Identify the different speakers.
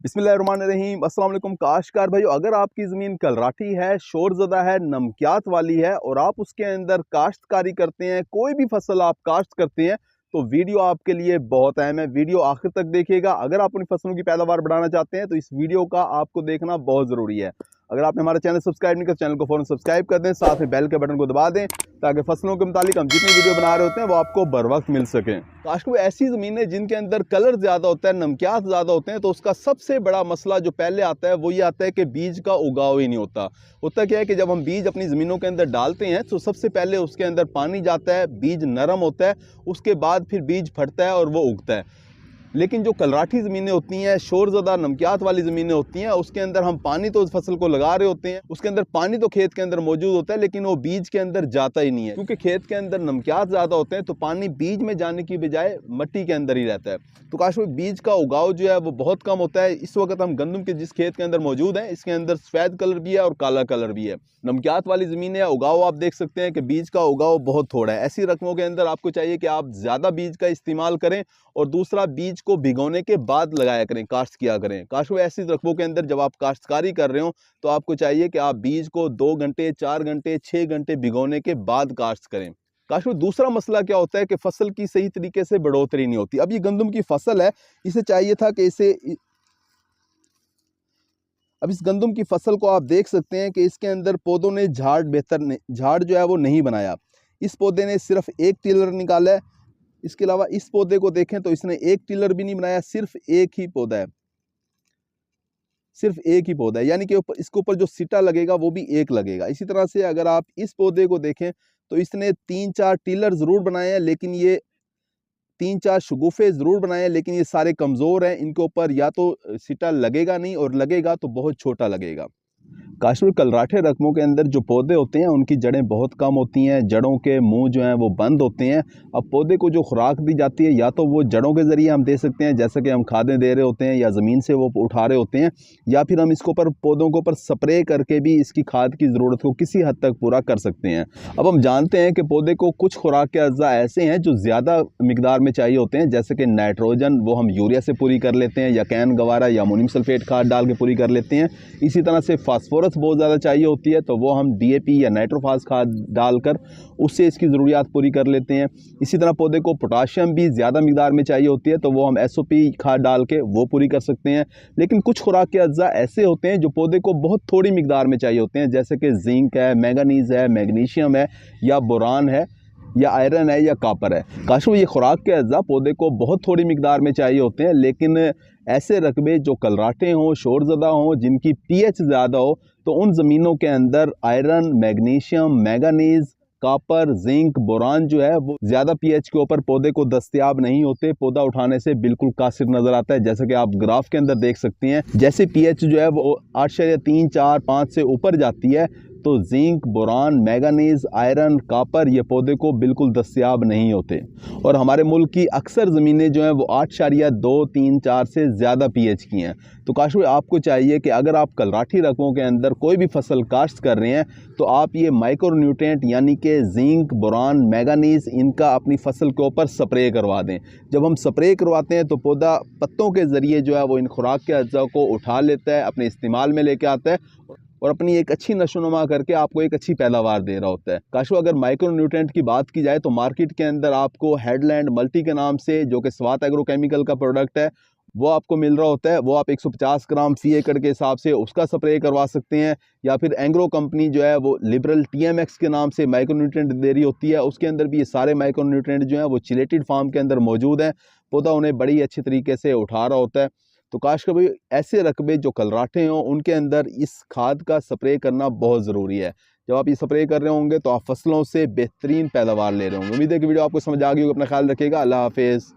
Speaker 1: बिस्मिल्लाहिर्रहमानिर्रहीम। अस्सलाम वालेकुम काश्तकार भाइयों, अगर आपकी ज़मीन कलराठी है, शोरज़दा है, नमकियात वाली है और आप उसके अंदर काश्तकारी करते हैं, कोई भी फसल आप काश्त करते हैं, तो वीडियो आपके लिए बहुत अहम है। वीडियो आखिर तक देखिएगा। अगर आप अपनी फसलों की पैदावार बढ़ाना चाहते हैं तो इस वीडियो का आपको देखना बहुत ज़रूरी है। अगर आपने हमारा चैनल सब्सक्राइब नहीं किया, चैनल को फ़ौरन सब्सक्राइब कर दें, साथ में बेल के बटन को दबा दें ताकि फसलों के मुतालिक हम जितनी वीडियो बना रहे होते हैं वो आपको बर वक्त मिल सकें। काश को ऐसी ज़मीनें जिनके अंदर कलर ज़्यादा होता है, नमकियात ज़्यादा होते हैं, तो उसका सबसे बड़ा मसला जो पहले आता है वो ये आता है कि बीज का उगाव ही नहीं होता। होता क्या है कि जब हम बीज अपनी ज़मीनों के अंदर डालते हैं तो सबसे पहले उसके अंदर पानी जाता है, बीज नरम होता है, उसके बाद फिर बीज फटता है और वो उगता है। लेकिन जो कलराठी ज़मीनें होती हैं, शोरज़दा नमकियात वाली ज़मीनें होती हैं, उसके अंदर हम पानी तो उस फसल को लगा रहे होते हैं, उसके अंदर पानी तो खेत के अंदर मौजूद होता है, लेकिन वो बीज के अंदर जाता ही नहीं है, क्योंकि खेत के अंदर नमकियात ज़्यादा होते हैं तो पानी बीज में जाने की बजाय मिट्टी के अंदर ही रहता है। तो काश में बीज का उगाव जो है वो बहुत कम होता है। इस वक्त हम गंदम के जिस खेत के अंदर मौजूद हैं, इसके अंदर सफ़ेद कलर भी है और काला कलर भी है। नमकियात वाली ज़मीन है, उगाव आप देख सकते हैं कि बीज का उगाव बहुत थोड़ा है। ऐसी रकमों के अंदर आपको चाहिए कि आप ज़्यादा बीज का इस्तेमाल करें और दूसरा बीज को भिगोने के बाद लगाया करें, काश्त किया करें। काश वो ऐसी रकबों के अंदर जब आप काश्तकारी कर रहे हो तो आपको चाहिए कि आप बीज को 2 घंटे, 4 घंटे, 6 घंटे भिगोने के बाद काश्त करें। काश वो दूसरा मसला क्या होता है कि फसल की सही तरीके से बढ़ोतरी नहीं होती। अब ये गंदम की फसल है, इसे चाहिए था कि अब इस गंदम की फसल को आप देख सकते हैं कि इसके अंदर पौधों ने झाड़ जो है वो नहीं बनाया। इस पौधे ने सिर्फ एक टिलर निकाला है। इसके अलावा इस पौधे को देखें तो इसने एक टिलर भी नहीं बनाया, सिर्फ एक ही पौधा है, सिर्फ एक ही पौधा है, यानी कि इसके ऊपर जो सिटा लगेगा वो भी एक लगेगा। इसी तरह से अगर आप इस पौधे को देखें तो इसने 3-4 टिलर ज़रूर बनाए हैं, लेकिन ये 3-4 शगुफे ज़रूर बनाए हैं, लेकिन ये सारे कमज़ोर हैं। इनके ऊपर या तो सिटा लगेगा नहीं और लगेगा तो बहुत छोटा लगेगा। काश्मीर कलराठे रकमों के अंदर जो पौधे होते हैं उनकी जड़ें बहुत कम होती हैं, जड़ों के मुंह जो हैं वो बंद होते हैं। अब पौधे को जो खुराक दी जाती है या तो वो जड़ों के ज़रिए हम दे सकते हैं, जैसे कि हम खादें दे रहे होते हैं या ज़मीन से वो उठा रहे होते हैं, या फिर हम इसको पर पौधों के ऊपर स्प्रे करके भी इसकी खाद की ज़रूरत को किसी हद तक पूरा कर सकते हैं। अब हम जानते हैं कि पौधे को कुछ खुराक के अज्जा ऐसे हैं जो ज़्यादा मिकदार में चाहिए होते हैं, जैसे कि नाइट्रोजन, वो हम यूरिया से पूरी कर लेते हैं, या कैन गवारा या अमोनियम सल्फेट खाद डाल के पूरी कर लेते हैं। इसी तरह से फास्फोरस बहुत ज़्यादा चाहिए होती है तो वो हम डीएपी या नाइट्रोफास खाद डालकर उससे इसकी ज़रूरियात पूरी कर लेते हैं। इसी तरह पौधे को पोटाशियम भी ज़्यादा मिकदार में चाहिए होती है तो वो हम एसओपी खाद डाल के वो पूरी कर सकते हैं। लेकिन कुछ खुराक के अज्जा ऐसे होते हैं जो पौधे को बहुत थोड़ी मिकदार में चाहिए होते हैं, जैसे कि जिंक है, मैंगनीज़ है, मैग्नीशियम है, या बोरान है, या आयरन है, या कापर है। काश ये खुराक के अज्जा पौधे को बहुत थोड़ी मिकदार में चाहिए होते हैं, लेकिन ऐसे रकबे जो कलराटे हों, शोरज़दा हों, जिनकी पीएच ज़्यादा हो, तो उन ज़मीनों के अंदर iron, magnesium, manganese, copper, zinc, boron जो है वो ज़्यादा पीएच के ऊपर पौधे को दस्तयाब नहीं होते। पौधा उठाने से बिल्कुल कासिर नज़र आता है, जैसे कि आप ग्राफ के अंदर देख सकते हैं। जैसे पीएच जो है वो 8.3, 4, 5 से ऊपर जाती है तो zinc, boron, manganese, iron, copper ये पौधे को बिल्कुल दस्तयाब नहीं होते। और हमारे मुल्क की अक्सर ज़मीनें जो हैं वो 8.2, 3, 4 से ज़्यादा पीएच की हैं। तो काश आपको चाहिए कि अगर आप कलराठी रकमों के अंदर कोई भी फसल काश्त कर रहे हैं तो आप ये माइक्रोन्यूट्रिएंट यानी कि जिंक, बोरान, मैंगनीज़ इनका अपनी फसल के ऊपर स्प्रे करवा दें। जब हम स्प्रे करवाते हैं तो पौधा पत्तों के ज़रिए जो है वो इन खुराक के अज्जा को उठा लेता है, अपने इस्तेमाल में लेके आता है और अपनी एक अच्छी नशोनुमा करके आपको एक अच्छी पैदावार दे रहा होता है। काशो अगर माइक्रोन्यूट्रिएंट की बात की जाए तो मार्केट के अंदर आपको हेडलैंड मल्टी के नाम से, जो कि स्वात एग्रोकेमिकल का प्रोडक्ट है, वो आपको मिल रहा होता है। वो आप 150 ग्राम फी एकड़ के हिसाब से उसका स्प्रे करवा सकते हैं, या फिर एंग्रो कंपनी जो है वो लिबरल टीएमएक्स के नाम से माइक्रोन्यूट्रिएंट दे रही होती है। उसके अंदर भी ये सारे माइक्रोन्यूट्रिएंट जो हैं वो चिलेटेड फार्म के अंदर मौजूद हैं। पौधा उन्हें बड़ी अच्छी तरीके से उठा रहा होता है। तो काश का भाई ऐसे रकबे जो कलराटे हों उनके अंदर इस खाद का स्प्रे करना बहुत ज़रूरी है। जब आप ये स्प्रे कर रहे होंगे तो आप फसलों से बेहतरीन पैदावार ले रहे होंगे। उम्मीद है कि वीडियो आपको समझ आ गई होगी। अपना ख्याल रखिएगा। अल्लाह हाफिज़।